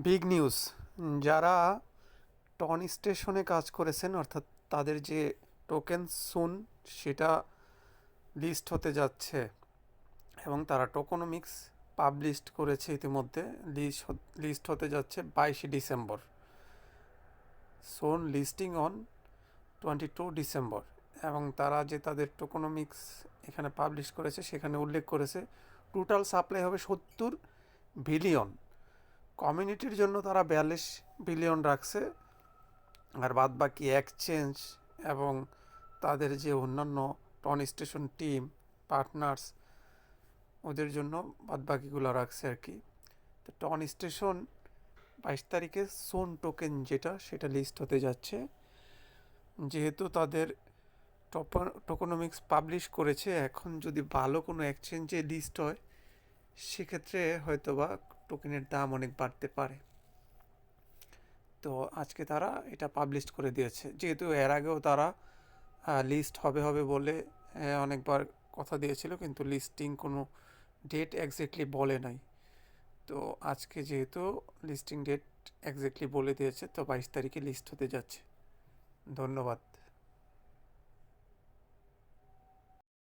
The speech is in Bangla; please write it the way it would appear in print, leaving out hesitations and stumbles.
Big news! যারা টন স্টেশনে কাজ করেছেন, অর্থাৎ তাদের যে টোকেন সুন সেটা লিস্ট হতে যাচ্ছে এবং তারা টোকোনমিক্স পাবলিশড করেছে ইতিমধ্যে। লিস্ট হতে যাচ্ছে 22 December. Soon listing on 22 December. এবং তারা যে তাদের টোকোনমিক্স এখানে পাবলিশ করেছে সেখানে উল্লেখ করেছে টোটাল সাপ্লাই হবে 70 বিলিয়ন। কমিউনিটির জন্য তারা 42 বিলিয়ন রাখছে, আর বাদ বাকি এক্সচেঞ্জ এবং তাদের যে অন্যান্য টন স্টেশন টিম পার্টনার্স ওদের জন্য বাদ বাকিগুলো রাখছে আর কি। তো টন স্টেশন 22 তারিখে সোন টোকেন যেটা সেটা লিস্ট হতে যাচ্ছে। যেহেতু তাদের টোকোনমিক্স পাবলিশ করেছে, এখন যদি ভালো কোনো এক্সচেঞ্জে লিস্ট হয় সেক্ষেত্রে হয়তোবা টোকেনের দাম অনেক বাড়তে পারে। তো আজকে তারা এটা পাবলিশ করে দিয়েছে, যেহেতু এর আগেও তারা লিস্ট হবে হবে বলে অনেকবার কথা দিয়েছিল, কিন্তু লিস্টিং কোনো ডেট এক্স্যাক্টলি বলে নাই। তো আজকে যেহেতু লিস্টিং ডেট এক্স্যাক্টলি বলে দিয়েছে, তো 22 তারিখে লিস্ট হতে যাচ্ছে। ধন্যবাদ।